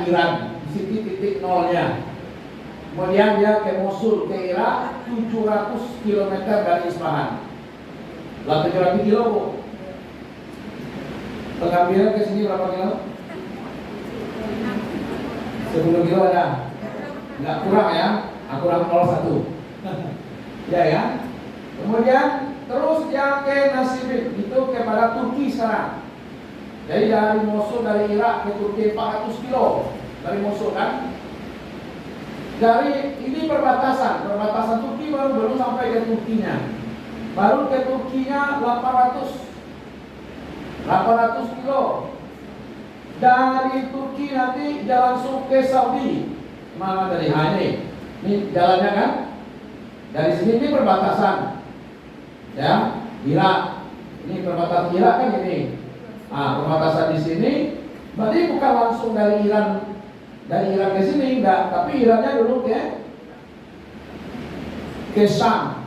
Iran, di sini titik nolnya. Kemudian dia ke Mosul, ke Irak, 700 km dari Isfahan. Lah 700 kilo, Bu. Pengambilan ke sini berapa kilo? 10 kilo ada. Nggak kurang ya, kurang 01. Ya ya. Kemudian terus dia ke Nasibin, itu kepada Turki sekarang. Jadi dari Mosul, dari Irak ke Turki 400 kilo dari Mosul kan. Dari ini perbatasan Turki baru sampai ke Turkinya. Baru ke Turkinya 800 kilo. Dari Turki nanti dia langsung ke Saudi. Mana dari ini jalannya kan? Dari sini ini perbatasan. Ya, Irak. Ini perbatasan Irak kan ini. Perbatasan di sini berarti bukan langsung dari Iran ke sini enggak, tapi Irannya dulu ke Syam.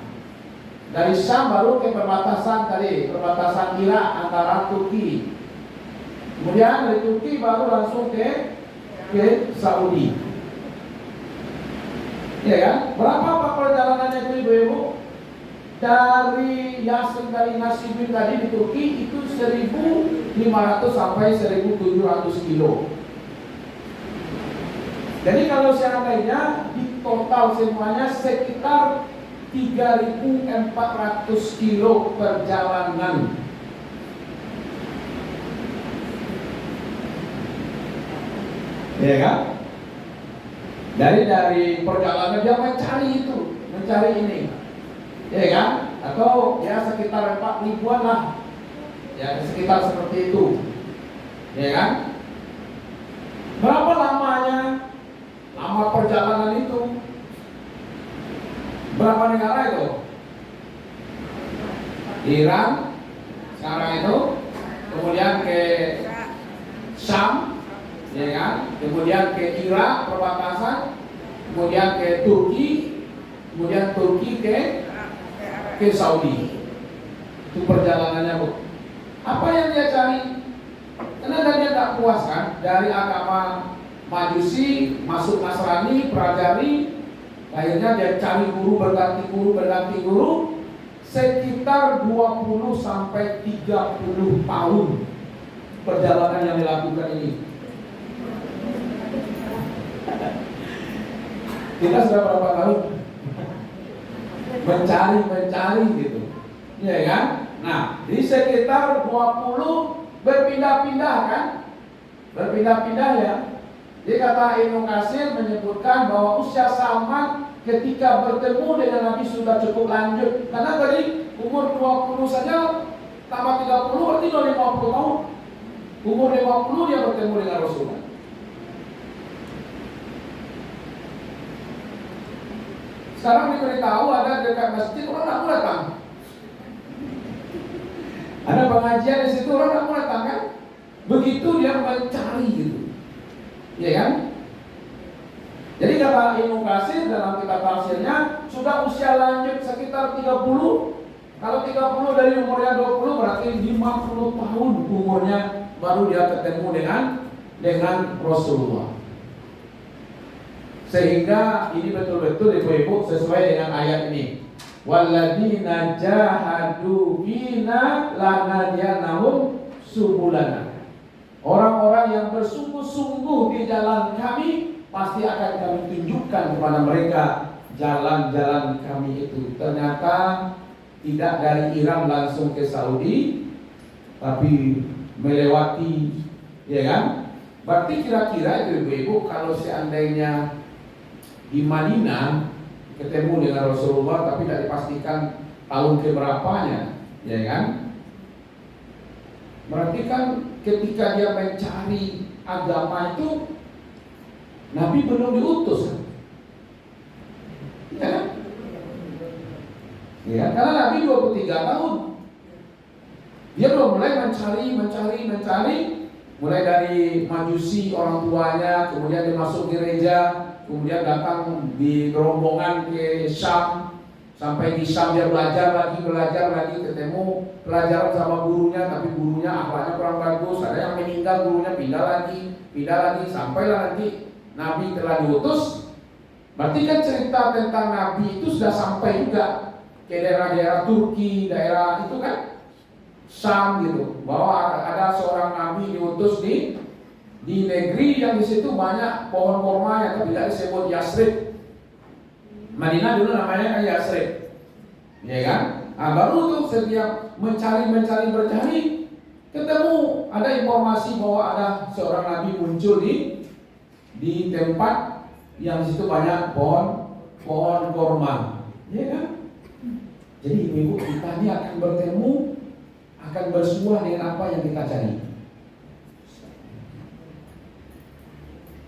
Dari Syam baru ke perbatasan tadi, perbatasan Irak antara Turki. Kemudian dari Turki baru langsung ke Saudi. Ya kan? Berapa Pak perjalanannya itu Ibu-ibu? Dari Yasin, dari Nasibin tadi di Turki itu 1.500 sampai 1.700 kilo. Jadi kalau seandainya di total semuanya sekitar 3.400 kilo perjalanan. Ya kan? Dari perjalanan dia mencari ini. Ya kan? Atau ya sekitar 4.000-an lah. Ya sekitar seperti itu. Ya kan? Berapa lamanya? Lama perjalanan itu. Berapa negara itu? Iran sekarang itu, kemudian ke Syam, ya kan? Kemudian ke Irak perbatasan, kemudian ke Turki, kemudian Turki ke Saudi. Itu perjalanannya, Bu. Apa yang dia cari? Karena dia tak puas kan dari agama Majusi masuk Nasrani, pelajari, akhirnya dia cari guru berganti guru sekitar 20 sampai 30 tahun perjalanan yang dilakukan ini. Kita sudah berapa tahun mencari gitu, ya kan? Nah, di sekitar 20 berpindah-pindah kan? Berpindah-pindah ya. Jadi kata Ibnu Katsir menyebutkan bahwa usia Salman ketika bertemu dengan Nabi sudah cukup lanjut. Karena tadi umur 20 saja tambah 30 berarti 50 tahun. Umur 50 dia bertemu dengan Rasulullah. Sekarang diberitahu ada dekat masjid, orang tak mau datang. Ada pengajian di situ, orang tak mau datang kan? Begitu dia mencari gitu. Ya kan? Jadi kata Ibnu Katsir dalam kitab tafsirnya sudah usia lanjut sekitar 30. Kalau 30 dari umurnya 20 berarti 50 tahun umurnya baru dia ketemu dengan Rasulullah. Sehingga ini betul-betul Ibu-ibu sesuai dengan ayat ini. Walladzina jahadu fina lanahdiyanahum subulana. Orang-orang yang bersungguh-sungguh di jalan kami pasti akan kami tunjukkan kepada mereka jalan-jalan kami itu. Ternyata tidak dari Iran langsung ke Saudi, tapi melewati, ya kan? Berarti kira-kira itu Ibu-ibu kalau seandainya di Madinah ketemu dengan Rasulullah tapi tidak dipastikan tahun keberapanya, ya kan? Berarti kan ketika dia mencari agama itu Nabi belum diutus, ya kan? Ya, karena Nabi 23 tahun. Dia belum mulai mencari, mulai dari Majusi orang tuanya, kemudian dia masuk gereja, kemudian datang di rombongan ke Syam. Sampai di Syam dia belajar lagi, ketemu pelajaran sama gurunya, tapi gurunya akhlaknya kurang bagus. Ada yang meninggal, gurunya pindah lagi pindah lagi, sampailah nanti Nabi telah diutus. Berarti kan cerita tentang Nabi itu sudah sampai juga ke daerah-daerah Turki, daerah itu kan Syam gitu, bahwa ada seorang Nabi diutus di negeri yang di situ banyak pohon kurma yang tidak disebut Yasrib. Madinah dulu namanya kan Yasrib, ya kan? Nah, baru tuh setiap mencari ketemu ada informasi bahwa ada seorang Nabi muncul di tempat yang di situ banyak pohon kurma, ya kan? Jadi ibu kita ini akan bertemu, akan bersuah dengan apa yang kita cari.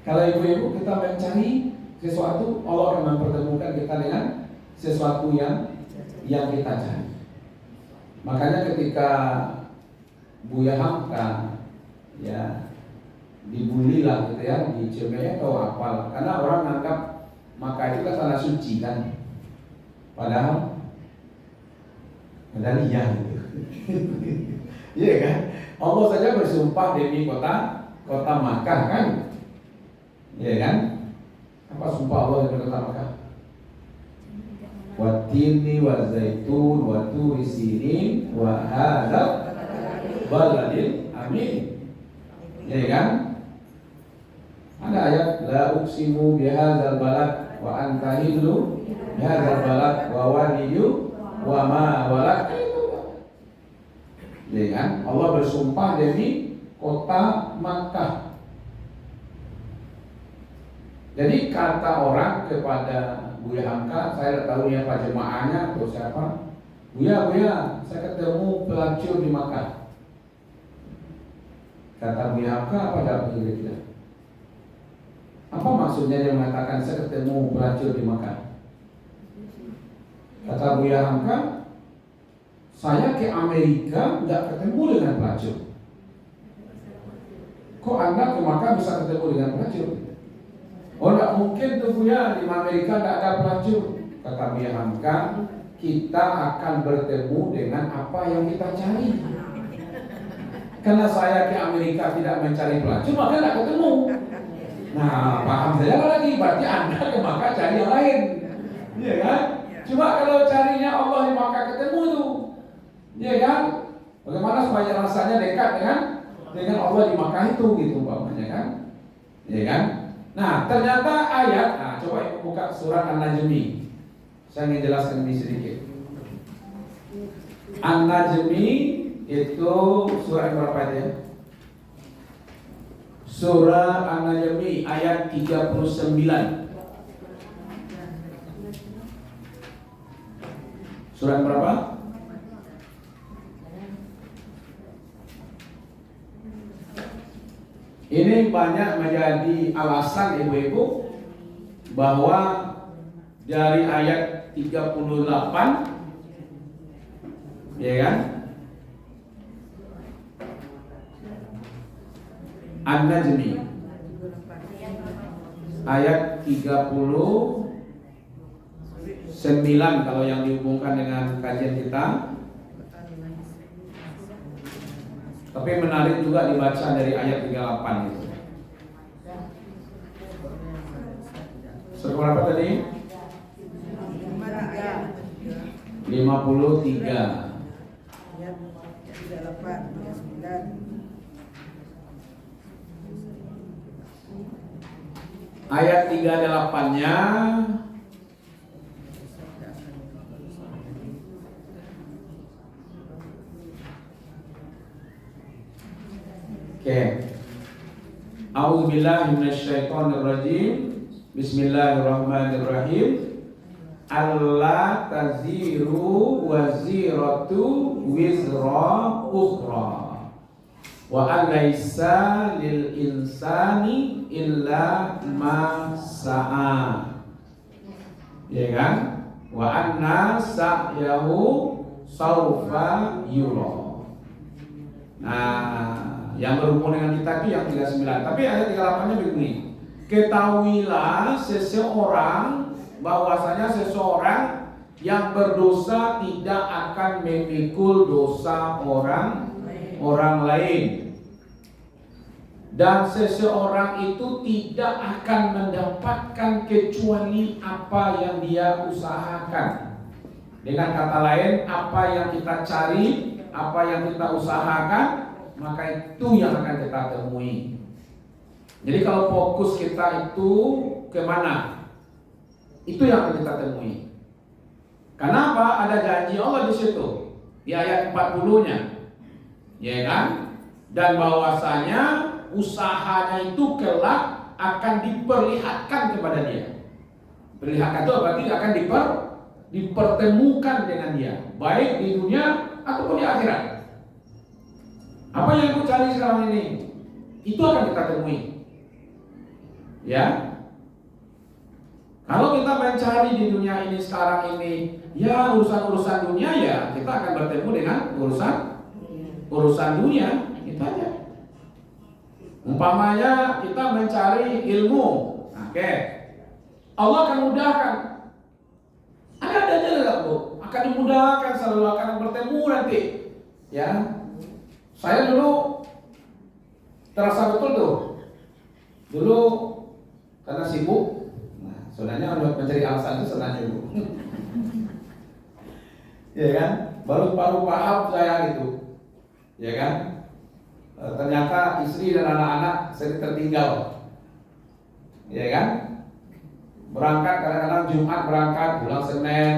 Kalau ibu-ibu kita mencari sesuatu, Allah akan mempertemukan kita dengan sesuatu yang kita cari. Makanya ketika Buya Hamka ya dibully lah gitu ya, dicemeh atau apa, karena orang menganggap maka itu kan tanah suci kan, padahal iya gitu. Iya kan? Allah saja bersumpah demi kota Makkah kan? Iya kan? Apa sumpah Allah demi kota Makkah? Watini wa zaitun wa turi sinin wa hadzal baladil amin. Iya kan? Ada ayat la uqsimu bihadzal balad wa anta hillu bihadzal balad wa waliyu wa ma walad. Ya kan? Allah bersumpah demi kota Makkah. Jadi kata orang kepada Buya Hamka, saya tidak tahu ya Pak jemaahnya atau siapa, Buya, saya ketemu pelacur di Makkah. Kata Buya Hamka, apa dalam kira-kira? Apa maksudnya dia mengatakan saya ketemu pelacur di Makkah? Kata Buya Hamka, saya ke Amerika nggak ketemu dengan pelacur. Kok Anda ke Makkah bisa ketemu dengan pelacur? Oh, nggak mungkin tuh Buya, di Amerika nggak ada pelacur. Kata Buya Hamka, kita akan bertemu dengan apa yang kita cari. Karena saya ke Amerika tidak mencari pelacur, maka nggak ketemu. Nah, paham saya lagi, berarti Anda ke Makkah cari yang lain, iya kan? Cuma kalau carinya Allah di Makkah ketemu tuh, iya kan? Bagaimana supaya rasanya dekat dengan Allah di Makkah itu gitu, umpamanya kan? Iya kan? Nah, ternyata ayat, coba ibu buka surat An-Najmi. Saya ingin jelaskan ini sedikit. An-Najmi itu surah yang berapa ya? Surah An-Najmi ayat 39. Surah yang berapa? Ini banyak menjadi alasan ibu-ibu bahwa dari ayat 38, ya kan? An-Najmi ayat 39 kalau yang dihubungkan dengan kajian kita. Tapi menarik juga dibaca dari ayat 38 itu. Surah berapa tadi? 53. Ayat 38-nya A'udzubillahi minasyaitonirrajim. Bismillahirrahmanirrahim. Alla taziru waziratu wizra ukhra wa alaysa lil insani illa ma sa'a. Ya kan? Wa anna sa'yahu sawfa yura. Nah, yang berhubung dengan kita itu yang 39. Tapi ayat 38-nya begini. Ketahuilah seseorang bahwasanya seseorang yang berdosa tidak akan memikul dosa orang lain. Dan seseorang itu tidak akan mendapatkan kecuali apa yang dia usahakan. Dengan kata lain, apa yang kita cari, apa yang kita usahakan, maka itu yang akan kita temui. Jadi kalau fokus kita itu kemana, itu yang akan kita temui. Kenapa? Ada janji Allah di situ di ayat 40-nya, ya kan? Dan bahwasanya usahanya itu kelak akan diperlihatkan kepada dia. Perlihatkan itu berarti akan dipertemukan dengan dia, baik di dunia ataupun di akhirat. Apa yang aku cari sekarang ini, itu akan kita temui. Ya, kalau kita mencari di dunia ini sekarang ini, ya urusan-urusan dunia, ya kita akan bertemu dengan urusan dunia, itu aja. Umpamanya kita mencari ilmu, oke, Allah akan mudahkan. Ada aja lah Bu, akan dimudahkan, selalu akan bertemu nanti. Ya, saya dulu terasa betul tuh. Dulu karena sibuk, nah sebenarnya untuk mencari alasan itu senang dulu. Ya kan, baru paham saya gitu, ya kan. Ternyata istri dan anak-anak sering tertinggal, ya kan. Berangkat kadang-kadang Jumat berangkat, pulang Senin.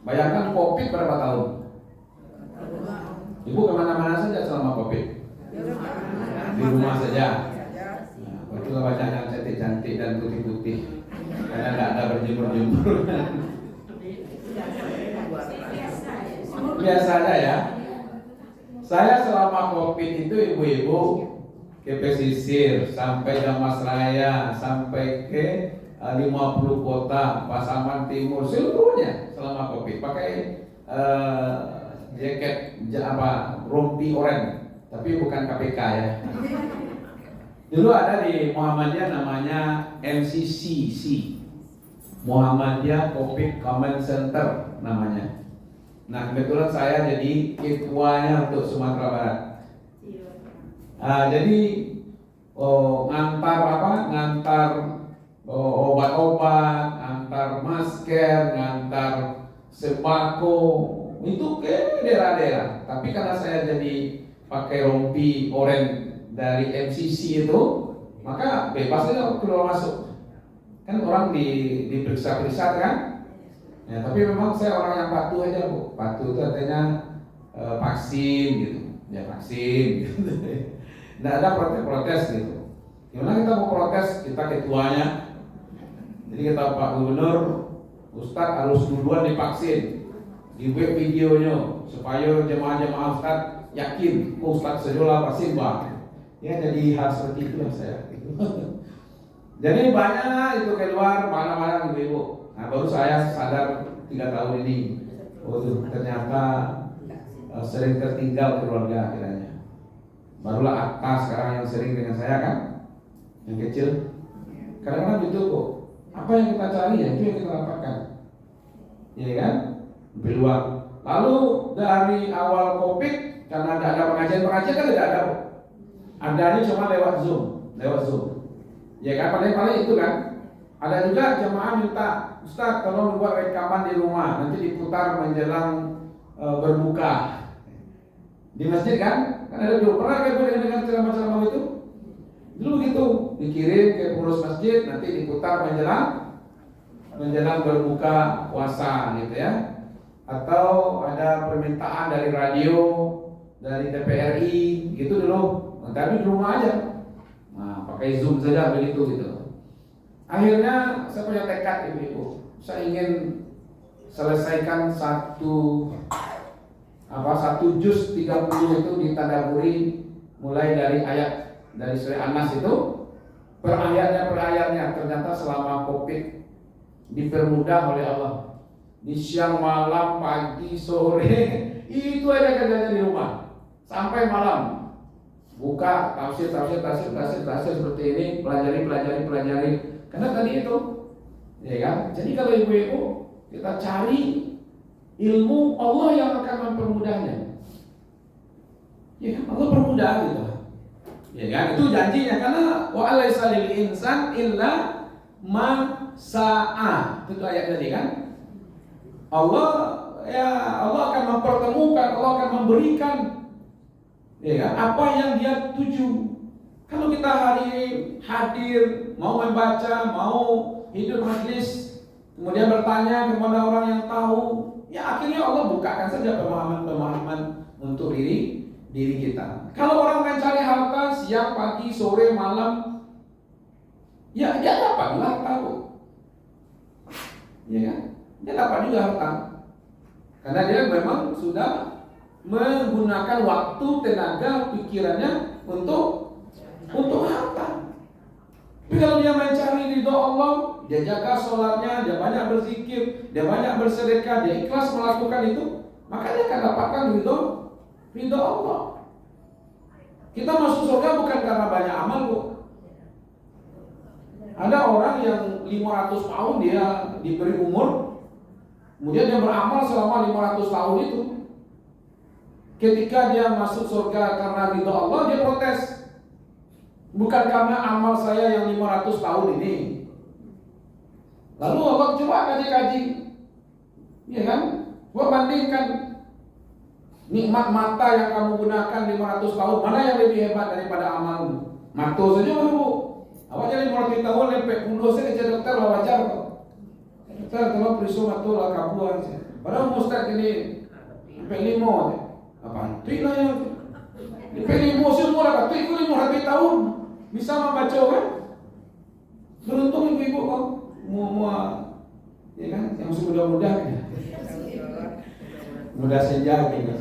Bayangkan COVID berapa tahun? Ibu kemana-mana saja selama COVID? Di rumah saja. Nah, itulah banyak yang cantik-cantik dan putih-putih, karena tidak ada berjemur-jemur. Biasa aja ya. Saya selama COVID itu ibu-ibu ke pesisir, sampai Damasraya, sampai ke 50 kota, Pasaman Timur, seluruhnya selama COVID. Pakai jaket rompi oranye, tapi bukan KPK ya. Dulu ada di Muhammadiyah namanya MCCC, Muhammadiyah COVID Command Center namanya. Nah kebetulan saya jadi ketuanya untuk Sumatera Barat. Jadi ngantar obat-obat, ngantar masker, ngantar sembako itu ke daerah-daerah. Tapi karena saya jadi pakai rompi oranye dari MCC itu, maka bebas aja keluar masuk. Kan orang diperiksa-periksa kan? Ya, tapi memang saya orang yang patuh aja Bu. Patuh itu artinya vaksin gitu. Ya vaksin gitu. Nggak ada protes gitu. Gimana kita mau protes? Kita ketuanya. Jadi kita Pak Gubernur, Ustadz harus duluan divaksin. Dibuat videonya supaya jemaah-jemaah Ustadz yakin Ustadz sejola vaksin Pak. Ya jadi hal seperti itu yang saya gitu. Jadi banyak itu keluar mana-mana ibu-ibu. Nah baru saya sadar 3 tahun ini, ternyata sering tertinggal keluarga akhirnya. Barulah Akta sekarang yang sering dengan saya kan, yang kecil. Kadang-kadang gitu kok. Apa yang kita cari ya itu yang kita dapatkan, ya kan? Peluang. Lalu dari awal COVID, karena tidak ada pengajian kan tidak ada. Adanya cuma lewat Zoom. Ya kan paling itu kan. Ada juga jemaah minta, Ustaz tolong buat rekaman di rumah, nanti diputar menjelang berbuka di masjid kan ada dulu. Pernah kan gue dengar ceramah-ceramah itu? Dulu gitu, dikirim ke pengurus masjid, nanti diputar menjelang berbuka puasa gitu ya. Atau ada permintaan dari radio, dari TPRI gitu dulu. Tapi di rumah aja. Nah, pakai Zoom saja begitu gitu. Akhirnya saya punya tekad ibu-ibu. Saya ingin selesaikan satu juz 30 itu ditadaburi mulai dari ayat dari surah An-Nas itu per ayatnya. Ternyata selama COVID dipermudah oleh Allah. Di siang, malam, pagi, sore itu aja kerjanya di rumah sampai malam. Buka tafsir seperti ini, pelajari. Karena tadi itu, ya kan? Jadi kalau ibu-ibu kita cari ilmu, Allah yang akan mempermudahnya. Ya kan? Allah permudah gitu. Ya kan? Itu janjinya, karena wa alaisa lil insan illa ma sa'a. Itu ayat tadi kan? Allah akan mempertemukan, Allah akan memberikan, ya kan, apa yang dia tuju. Kalau kita hari hadir, mau membaca, mau hidup majlis, kemudian bertanya kepada orang yang tahu, ya akhirnya Allah bukakan saja pemahaman-pemahaman untuk diri kita. Kalau orang mencari harta siang, pagi, sore, malam, ya dia dapat juga harta, ya kan? Dia dapat juga harta, karena dia memang sudah menggunakan waktu, tenaga, pikirannya untuk harta. Tapi kalau dia mencari ridho Allah, dia jaga sholatnya, dia banyak berzikir, dia banyak bersedekah, dia ikhlas melakukan itu, maka dia akan dapatkan ridho Allah. Kita masuk surga bukan karena banyak amal, Bu. Ada orang yang 500 tahun dia diberi umur, kemudian dia beramal selama 500 tahun itu. Ketika dia masuk surga karena ridho Allah, dia protes. Bukan karena amal saya yang 500 tahun ini. Lalu Allah coba kaji-kaji, ya kan? Gua bandingkan nikmat mata yang kamu gunakan 500 tahun, mana yang lebih hebat daripada amalmu? Mata saja, Bu. Awak jadi 500 tahun lepek pundos saya kerja dokter lah wajar kok. Dokter kalau perisu mata lah kabuan sih. Padahal mustad ini sampai 5 apa? Tidak ya. Sampai 5 semua lah, tapi 500 tahun bisa membaca kan? Beruntung ibu-ibu kok semua ya kan, yang masih muda-muda kan? Muda senja gitu.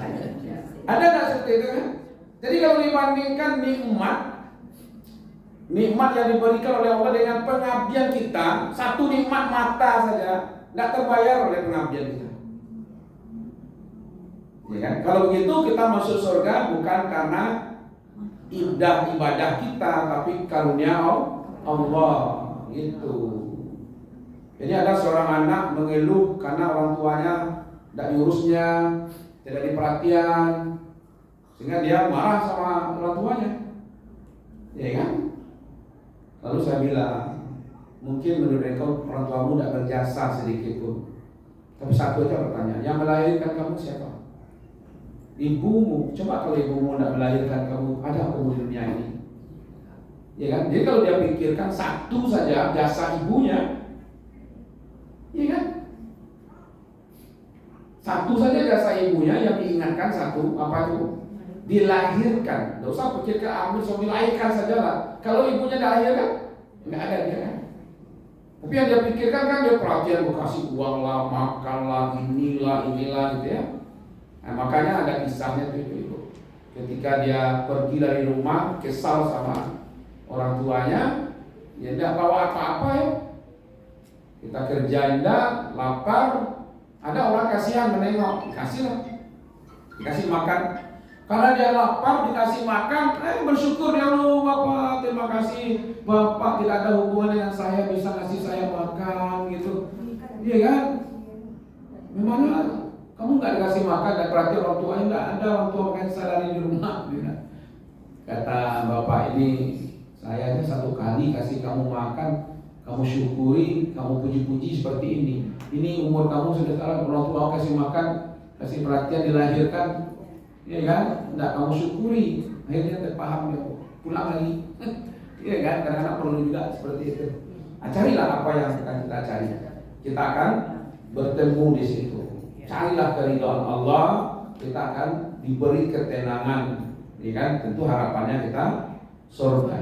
Ada tak seperti itu kan? Jadi kalau dibandingkan nikmat yang diberikan oleh Allah dengan pengabdian kita, satu nikmat mata saja tidak terbayar oleh pengabdian kita. Ya kan? Kalau begitu kita masuk surga bukan karena ibadah kita, tapi karunia Allah. Gitu. Jadi ada seorang anak mengeluh karena orang tuanya tidak diurusnya, tidak diperhatian, sehingga dia marah sama orang tuanya, ya kan? Lalu saya bilang, mungkin menurut engkau orang tuamu tidak berjasa sedikit pun, tapi satu aja pertanyaan, yang melahirkan kamu siapa? Ibumu. Coba kalau ibumu tidak melahirkan kamu, ada apa di dunia ini? Ya kan? Jadi kalau dia pikirkan satu saja jasa ibunya, ya kan? Satu saja jasa ibunya yang diingatkan, satu apa itu? Dilahirkan. Tidak usah pikirkan ambil suami lahirkan saja lah. Kalau ibunya dilahirkan, nggak ada dia kan. Tapi yang dia pikirkan kan dia perhatian, kasih uang lah, makan lah, inilah gitu ya. Nah, makanya ada kisahnya tuh ibu. Ketika dia pergi dari rumah, kesal sama orang tuanya, ya tidak bawa apa-apa ya. Kita kerja indah, lapar. Ada orang kasihan menengok, dikasih makan. Karena dia lapar, dikasih makan, bersyukur ya Allah Bapak, terima kasih Bapak tidak ada hubungan dengan saya, bisa kasih saya makan gitu. Iya kan? Memangnya kamu nggak dikasih makan, dan berarti orang tuanya nggak ada, orang tua makan salari di rumah. Gitu. Kata Bapak ini, saya aja satu kali kasih kamu makan, kamu syukuri, kamu puji-puji seperti ini. Ini umur kamu sudah salah, orang tua kasih makan, kasih perhatian, dilahirkan, ya kan? Tidak kamu syukuri, akhirnya terpaham dia pulang lagi. Ya kan? Kadang-kadang perlu juga seperti itu. Nah, carilah apa yang akan kita cari. Kita akan bertemu di situ. Carilah keridhaan Allah, kita akan diberi ketenangan. Ya kan? Tentu harapannya kita surga.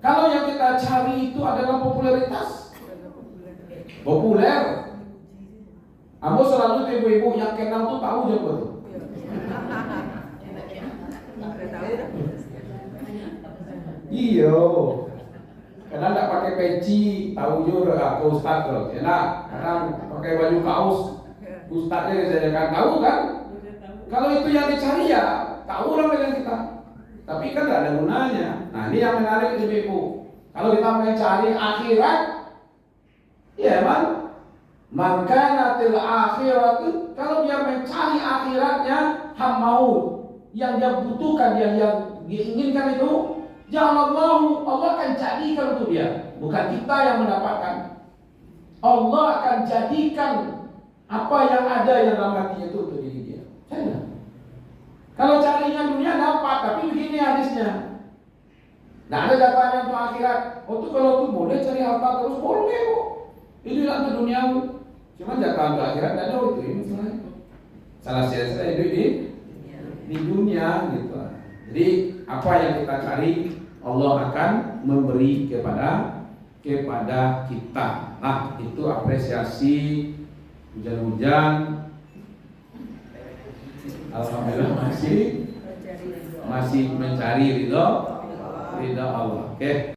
Kalau yang kita cari itu adalah popularitas, populer. Ambo selalu ibu-ibu yang kenal tuh tahu aja betul. Iyo, karena tidak pakai peci, tahu juga aku ustad loh. Enak, karena pakai baju kaos, ustadnya saya kan tahu kan. Kalau itu yang dicari ya tahu orang dengan kita. Tapi kan tidak ada gunanya. Nah ini yang menarik ibu-ibu. Kalau kita mencari akhirat, ya man, makanatil akhirat. Kalau dia mencari akhiratnya, ham maut, yang dia butuhkan, yang dia inginkan itu, Ja'alallahu, Allah akan jadikan untuk dia, bukan kita yang mendapatkan. Allah akan jadikan apa yang ada yang dalam hatinya itu untuk diri dia. Jangan. Kalau carinya dunia dapat, tapi begini hadisnya. Nah, ada jatahnya untuk akhirat. Oh tuh kalau tuh boleh cari harta terus boleh kok. Itu untuk dunia. Cuma jatah untuk akhirat tidak ada itu. Ini salah sia-sia di dunia gitu. Jadi apa yang kita cari Allah akan memberi kepada kita. Nah, itu apresiasi hujan-hujan. Alhamdulillah masih mencari ridho Allah. Oke.